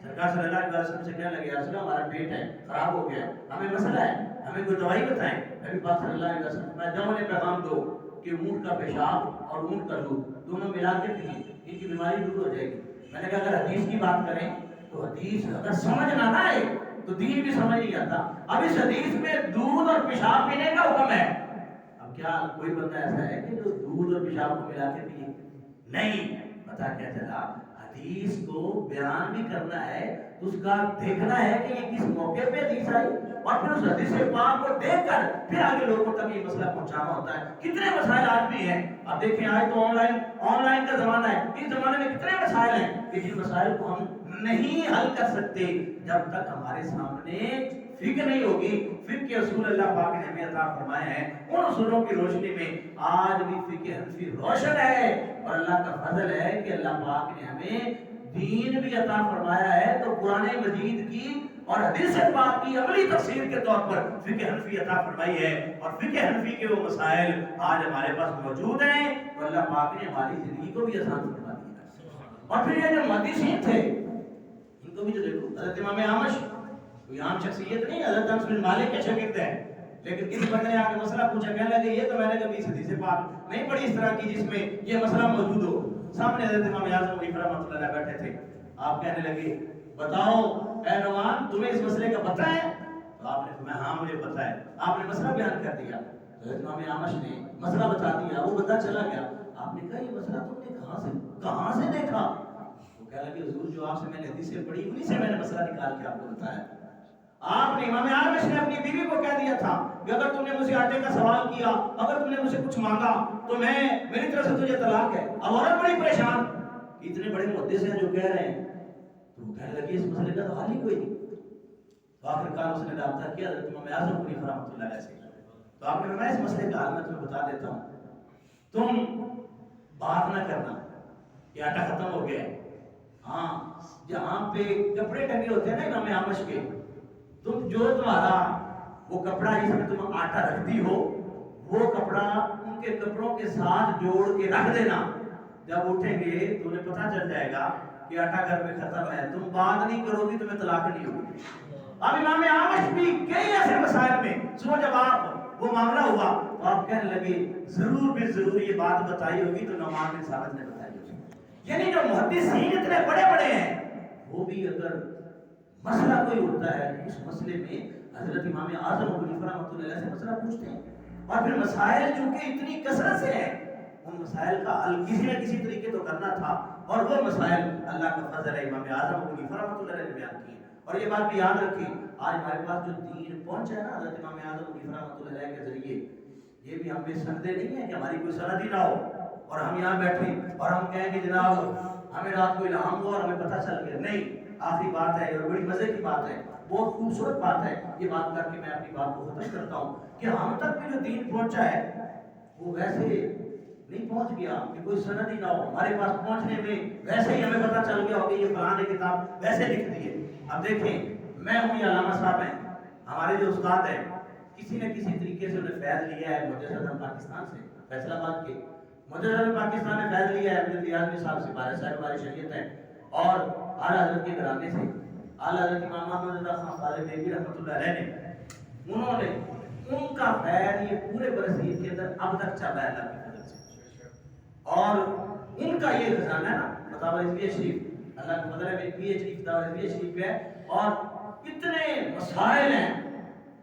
سرکار صلی اللہ علیہ وسلم سے کہنے لگے یا رسول اللہ ہمارا پیٹ ہے خراب ہو گیا، ہمیں مسئلہ ہے، ہمیں کوئی دوائی بتائیں. نبی پاک صلی اللہ علیہ وسلم میں جاؤ انہیں پیغام دو کہ اونٹ کا پیشاب اور اونٹ کا دودھ دونوں ملا کے پیئیں، ان کی بیماری دور ہو جائے گی. میں نے کہا اگر حدیث کی بات کریں تو حدیث اگر سمجھ نہ آئے تو دین بھی سمجھ نہیں آتا. اب اس حدیث میں دودھ اور پیشاب پینے کا حکم ہے. اب کیا کوئی بندہ ایسا ہے کہ جو دودھ اور پیشاب کو ملا کے پیے؟ نہیں. پتا کیا چلا، حدیث کو بیان بھی کرنا ہے تو اس کا دیکھنا ہے کہ یہ کس موقع پہ حدیث آئی، اور پھر اس حدیث پاک کو دیکھ کر پھر آگے لوگوں تک یہ مسئلہ پہنچانا ہوتا ہے. کتنے مسائل آج بھی ہیں. اب دیکھیں آج تو آن لائن کا زمانہ ہے. اس زمانے میں کتنے مسائل ہیں کہ جن مسائل کو ہم نہیں حل کر سکتے جب تک ہمارے سامنے فقہ نہیں ہوگی. فقہ کے اصول اللہ پاک نے ہمیں عطا فرمائے ہیں، ان اصولوں کی روشنی میں آج بھی فقہ حنفی روشن ہے. اور اللہ کا فضل ہے کہ اللہ پاک نے ہمیں دین بھی عطا فرمایا ہے تو قرآن مجید کی اور حدیث پاک کی عملی تفسیر کے طور پر فقہ حنفی عطا فرمائی ہے. اور فقہ حنفی کے وہ مسائل آج ہمارے پاس موجود ہیں تو اللہ پاک نے ہماری زندگی کو بھی آسان فرما دیا. اور پھر یہ جو محدثین تھے ان کو بھی جو دیکھو، حضرت امام اعمش کوئی عام شخصیت نہیں، حضرت انس بن مالک کے شاگرد ہیں. لیکن کسی بندے نے آ کے مسئلہ پوچھا، کہنے لگے یہ تو میں نے کبھی اس حدیث پاک نہیں پڑھی اس طرح کی جس میں یہ مسئلہ موجود ہو. سامنے حضرت امام اعظم ابو حنیفہ رحمۃ اللہ علیہ بیٹھے تھے. آپ کہنے لگے بتاؤ اے نعمان تمہیں اس مسئلے کا پتہ ہے؟ تو آپ نے فرمایا ہاں مجھے پتہ ہے. آپ نے مسئلہ بیان کر دیا. حضرت امام اعمش نے مسئلہ بتا دیا، وہ بندہ چلا گیا. آپ نے کہا یہ مسئلہ تم نے کہاں سے دیکھا؟ وہ کہنے لگے حضور جو آپ سے میں نے حدیثیں پڑھی انہی سے میں نے مسئلہ نکال کے آپ کو بتایا. آپ نے امام اعمش نے اپنی بیوی کو کہہ دیا تھا کہ اگر تم نے مجھ سے آٹے کا سوال کیا، اگر تم نے مجھ سے کچھ مانگا تو میری طرف سے تجھے طلاق ہے. اب عورت بڑی پریشان، اتنے بڑے محدث ہیں جو کہہ رہے ہیں. تو وہ کہنے لگی اس مسئلے کا تو حل ہی کوئی نہیں. تو آخرکار اس نے رابطہ کیا حضرت امام اعظم ابو حنیفہ رحمۃ اللہ علیہ سے. تو آپ نے فرمایا اس مسئلے کا حل میں تمہیں بتا دیتا ہوں، تم بات نہ کرنا کہ آٹا ختم ہو گیا. ہاں جہاں پہ کپڑے ٹنگے ہوتے ہیں نا امام اعمش کے، تم جو تمہارا وہ کپڑا جس میں تم آٹا رکھتی ہو وہ کپڑا ان کے کپڑوں کے ساتھ جوڑ کے رکھ دینا. جب اٹھیں گے تو انہیں پتہ چل جائے گا کہ آٹا گھر میں ختم ہے. تم بات نہیں کرو گی تمہیں طلاق نہیں ہوگی. اب امام اعمش بھی کئی ایسے مسائل میں صبح جب آپ وہ معاملہ ہوا تو آپ کہنے لگے ضرور بھی ضرور یہ بات بتائی ہوگی تو نعمان بن ثابت نے بتائی ہوگی. یعنی جو محدثین اتنے بڑے بڑے ہیں وہ بھی اگر مسئلہ کوئی ہوتا ہے اس مسئلے میں حضرت امام اعظم ابو حنیفہ رحمۃ اللہ علیہ سے مسئلہ پوچھتے ہیں. اور پھر مسائل چونکہ اتنی کثرت سے ہیں ان مسائل کا حل کسی نہ کسی طریقے تو کرنا تھا. اور وہ مسائل اللہ کا فضل ہے امام اعظم ابو حنیفہ رحمۃ اللہ علیہ نے بیان کیے. اور یہ بات بھی یاد رکھیں آج ہمارے پاس جو دین پہنچا ہے نا حضرت امام اعظم ابو حنیفہ رحمۃ اللہ علیہ کے ذریعے یہ بھی ہم بے سندے نہیں ہیں کہ ہماری کوئی سند ہی نہ ہو اور ہم یہاں بیٹھے اور ہم کہیں کہ جناب ہمیں رات کو الہام ہوا اور ہمیں پتہ چل گیا. نہیں, آخری بات ہے اور بڑی مزے کی بات ہے, بہت خوبصورت بات ہے. یہ بات کر کے میں اپنی بات کو ختم کرتا ہوں کہ ہم تک بھی جو دین پہنچا ہے وہ ویسے نہیں پہنچ گیا کہ کوئی سند ہی نہ ہو. ہمارے پاس پہنچنے میں ویسے ہی ہمیں پتہ چل گیا ہو کہ یہ فلاں نے کتاب ویسے لکھ دی ہے. اب دیکھیں میں ہوں یا علامہ صاحب ہیں ہمارے جو استاد ہیں کسی نہ کسی طریقے سے انہیں فیض لیا ہے محدث اعظم پاکستان سے, فیصل آباد کے محدث اعظم پاکستان نے فیض لیا ہے اپنے ریاض صاحب سے, بارہ صاحب ہماری شریعت ہیں اور اعلیٰ حضرت کے گھرانے سے اعلیٰ حضرت امام محمد رضا خان خالد دیوی رحمۃ اللہ علیہ نے انہوں نے ان کا فیض یہ پورے برصغیر کے اندر اب تک چل رہا ہے اللہ کی مدد سے. اور ان کا یہ خزانہ ہے نا فتاوی رضویہ شریف اللہ کا فضل ہے میری پی ایچ ڈی فتاوی رضویہ شریف پہ ہے اور اتنے مسائل ہیں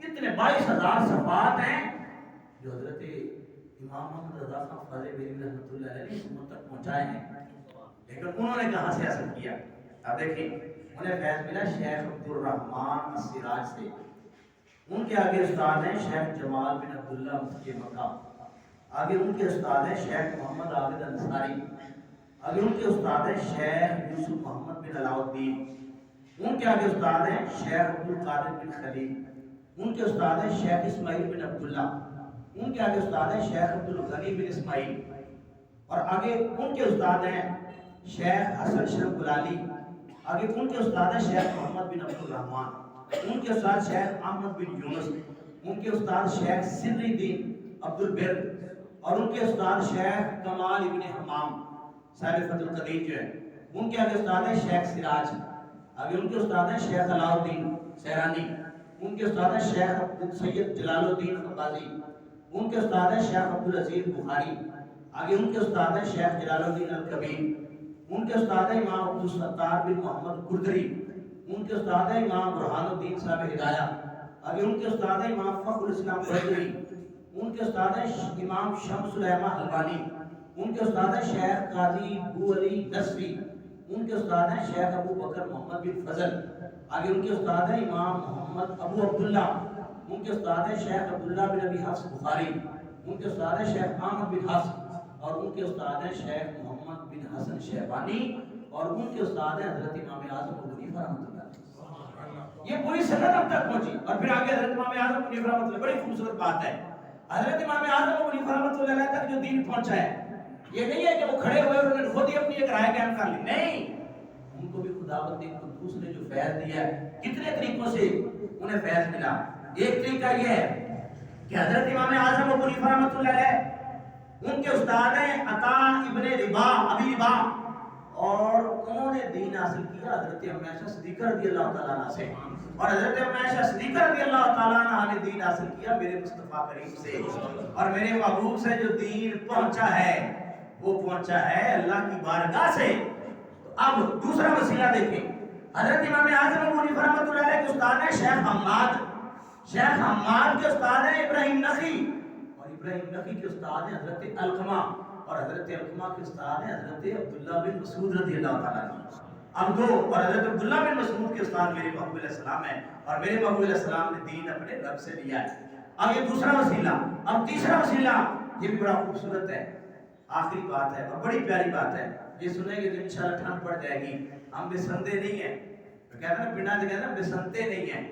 اتنے 22,000 صفحات ہیں جو حضرت امام محمد رضا خان خالد دیوی رحمۃ اللہ علیہ نے امت تک پہنچائے ہیں. لیکن انہوں نے کہاں سے حاصل کیا؟ اب دیکھیں انہیں فیض ملا شیخ عبد الرحمن السراج سے. ان کے آگے استاد ہیں شیخ جمال بن عبداللہ مفتی مکہ, آگے ان کے استاد ہیں شیخ محمد عابد انصاری, آگے ان کے استاد ہیں شیخ یوسف محمد بن علاء الدین, ان کے آگے استاد ہیں شیخ عبد القادر بن خلیل, ان کے استاد ہیں شیخ اسماعیل بن عبداللہ, ان کے آگے استاد ہیں شیخ عبد الغنی بن اسماعیل, اور آگے ان کے استاد ہیں شیخ حسن شرف گلالی, آگے ان کے استاد ہیں شیخ محمد بن عبد الرحمن, ان کے استاد شیخ احمد بن یونس, ان کے استاد شیخ سری الدین عبد البر, اور ان کے استاد شیخ کمال ابن حمام صاحب فتح القدیر جو ہے, ان کے آگے استاد ہیں شیخ سراج, آگے ان کے استاد ہیں شیخ علاء الدین سیرانی, ان کے استاد ہیں شیخ سید جلال الدین قباضی, ان کے استاد ہیں شیخ عبدالعزیز بخاری, آگے ان کے استاد ہیں شیخ جلال الدین الکبیر, ان کے استاد ہیں امام عبدالستار بن محمد قردری, ان کے استاد ہیں امام برہان الدین صاحب ہدایہ, آگے ان کے استاد ہیں امام فخر الاسلام قردری, ان کے استاد ہیں امام شمس العلماء حلوانی, ان کے استاد ہیں شیخ قاضی ابو علی نصفی, ان کے استاد ہیں شیخ ابو بکر محمد بن فضل, آگے ان کے استاد ہیں امام محمد ابو عبداللہ, ان کے استاد ہیں شیخ عبداللہ بن ابی حفص بخاری, ان کے استاد ہیں شیخ احمد بن حفص, اور ان کے استاد ہیں شیخ محمد بن حسن شیبانی, اور ان کے استاد ہیں حضرت امام اعظم ابو حنیفہ رحمۃ اللہ علیہ. یہ پوری سند اب تک پہنچی. اور پھر آگے حضرت امام اعظم ابو حنیفہ رحمۃ اللہ, بڑی خوبصورت بات ہے, حضرت امام اعظم ابو حنیفہ رحمۃ اللہ علیہ تک جو دین پہنچا ہے یہ نہیں ہے کہ وہ کھڑے ہوئے اور انہوں نے خود ہی اپنی ایک رائے قائم کر لی, نہیں, ان کو بھی خداوند قدوس نے جو فیض دیا ہے کتنے طریقوں سے انہیں فیض ملا. ایک طریقہ یہ ہے کہ حضرت امام اعظم ابو حنیفہ رحمۃ اللہ علیہ ان کے استاد ہیں عطا ابن ربا ابی ربا, اور انہوں نے دین حاصل کیا حضرت عائشہ صدیقہ رضی اللہ تعالیٰ عنہ سے, اور حضرت عائشہ صدیقہ رضی اللہ تعالیٰ عنہ نے دین حاصل کیا میرے مصطفیٰ کریم سے, اور میرے محبوب سے جو دین پہنچا ہے وہ پہنچا ہے اللہ کی بارگاہ سے. اب دوسرا وسیلہ دیکھیں, حضرت امام اعظم ابو حنیفہ رحمۃ اللہ علیہ کے استاد ہیں شیخ حماد, شیخ حماد کے استاد ہیں ابراہیم نخعی, اور ابراہیم نخعی کے استاد ہیں حضرت علقمہ, اور حضرت علقمہ کے استاد ہیں حضرت عبداللہ بن مسعود رضی اللہ تعالیٰ عنہ. اب دو, اور حضرت عبداللہ بن مسعود کے استاد میرے محبوب علیہ السلام ہیں, اور میرے محبوب علیہ السلام نے دین اپنے رب سے لیا ہے. اب یہ دوسرا وسیلہ. اب تیسرا وسیلہ یہ بھی بڑا خوبصورت ہے, آخری بات ہے اور بڑی پیاری بات ہے, یہ سنیں گے تو انشاءاللہ ٹھنڈ پڑ جائے گی. ہم بے سندے نہیں ہیں, کہتے ہیں نا بنا کہتے ہیں بے سنتے نہیں ہیں,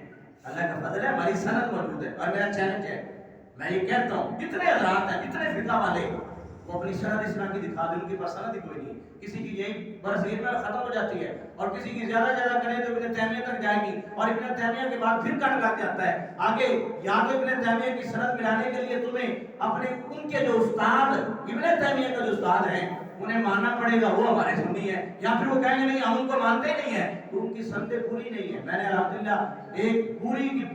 اللہ کا فضل ہے ہماری سند موجود ہے. اور میرا چیلنج ہے, میں یہ کہتا ہوں جتنے حضرات ہیں جتنے فقہ والے وہ اپنی سند اسلام کی دکھا دیں, ان کے پاس سند ہی کوئی نہیں. کسی کی یہی برصغیر میں ختم ہو جاتی ہے, اور کسی کی زیادہ کرے تو ابن تیمیہ تک جائے گی, اور ابن تیمیہ کے بعد پھر کٹ لگ جاتا ہے آگے. یا تو ابن تیمیہ کی سند ملانے کے لیے تمہیں اپنے ان کے جو استاد ابن تیمیہ کا جو استاد ہیں انہیں ماننا پڑے گا, وہ ہمارے سنی ہے, یا پھر وہ کہیں گے نہیں ہم ان کو مانتے نہیں ہیں, تو ان کی سندیں پوری نہیں ہے. میں نے الحمدللہ ایک پوری کی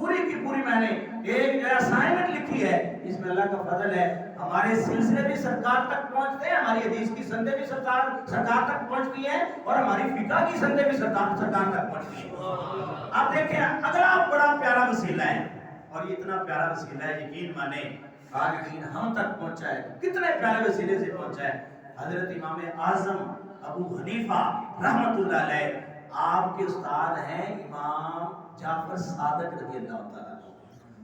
پوری کی پوری میں نے ایک جو اسائنمنٹ لکھی ہے، اس میں اللہ کا فضل ہے ہمارے سلسلے بھی سرکار تک پہنچتے ہیں، ہماری حدیث کی سندیں بھی سرکار تک پہنچتی ہیں، اور ہماری فقہ کی سندیں بھی سرکار تک پہنچتی ہیں۔ آپ دیکھیں اگلا بڑا پیارا وسیلہ ہے، اور یہ اتنا پیارا وسیلہ ہے، یقین مانے آج دین ہم تک پہنچا ہے، کتنے پیارے وسیلے سے پہنچا ہے۔ حضرت امام اعظم ابو حنیفہ رحمۃ اللہ علیہ، آپ کے استاد ہیں امام جعفر صادق رضی اللہ تعالیٰ،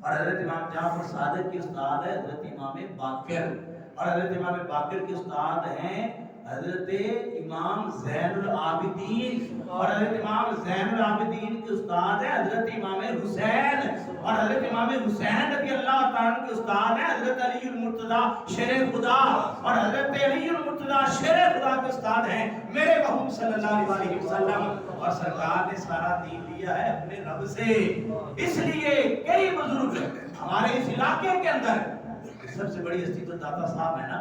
اور حضرت امام جعفر صادق کے استاد ہے حضرت امام باقر، اور حضرت امام باقر کے استاد ہیں حضرت امام زین العابدین، اور حضرت امام زین العابدین کے استاد ہیں حضرت امام حسین، اور حضرت امام حسین رضی اللہ تعالیٰ کے استاد ہیں حضرت علی المرتضی شیر خدا، اور حضرت علی المرتضی شیر خدا کے استاد ہیں میرے محبوب صلی اللہ علیہ وسلم، اور سرکار نے سارا دین لیا ہے اپنے رب سے۔ اس لیے کئی بزرگ ہمارے اس علاقے کے اندر، سب سے بڑی ہستی تو داتا صاحب ہے نا،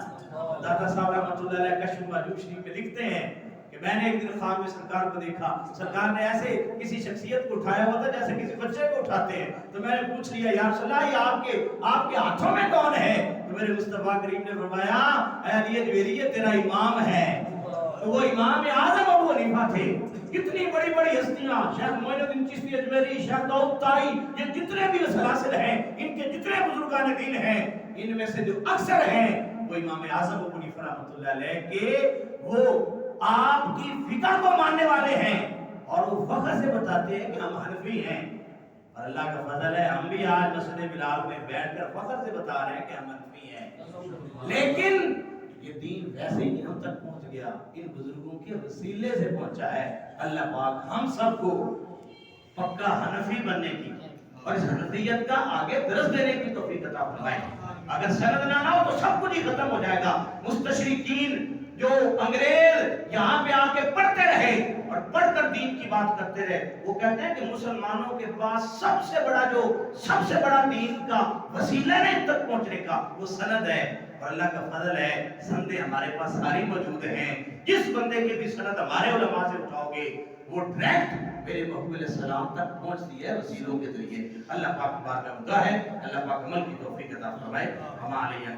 داتا صاحب رحمۃ اللہ علیہ کشف المعجوب شریف میں لکھتے ہیں کہ میں نے ایک دن خواب میں سرکار کو دیکھا، سرکار نے ایسے کسی شخصیت کو اٹھایا ہوا تھا جیسے کسی بچے کو اٹھاتے ہیں، تو میں نے پوچھ لیا یا رسول اللہ یہ آپ کے ہاتھوں میں کون ہے؟ تو میرے مصطفیٰ کریم نے فرمایا اے علی اجویری یہ تیرا امام ہے۔ تو وہ امام اعظم ابو حنیفہ تھے۔ کتنی بڑی بڑی ہستیاں، شیخ معین الدین چشتی اجمیری، شیخ داؤد طائی، یہ جتنے بھی سلاسل ہیں، ان کے جتنے بزرگان دین ہیں، ان میں سے جو اکثر ہیں وہ امام اعظم ابو حنیفہ رحمۃ اللہ علیہ کے وہ آپ کی فقہ کو ماننے والے ہیں، اور وہ فخر سے بتاتے ہیں کہ ہم حنفی ہیں، اور اللہ کا فضل ہے ہم بھی آج مسجد بلال میں بیٹھ کر فخر سے بتا رہے ہیں کہ ہم حنفی ہیں۔ لیکن یہ دین ویسے ہی ہم تک پہنچ گیا، ان بزرگوں کے وسیلے سے پہنچا ہے۔ اللہ پاک ہم سب کو پکا حنفی بننے کی اور اس حنفیت کا آگے درس دینے کی توفیق عطا فرمائے۔ اگر سند نہ ہو تو سب کچھ ہی ختم ہو جائے گا۔ مستشرقین جو انگریز یہاں پہ آ کے پڑھتے رہے اور پڑھ کر دین کی بات کرتے رہے، وہ کہتے ہیں کہ مسلمانوں کے پاس سب سے بڑا دین کا وسیلہ نہیں تک پہنچنے کا وہ سند ہے، اور اللہ کا فضل ہے سندیں ہمارے پاس ساری موجود ہیں۔ جس بندے کے بھی سند ہمارے علماء سے اٹھاؤ گے وہ ڈائریکٹ میرے محبوب علیہ السلام تک پہنچتی ہے وسیلوں کے ذریعے۔ اللہ پاک کی بارگاہ میں دعا ہے اللہ پاک عمل کی توفیق عطا فرمائے۔ ہم علیہ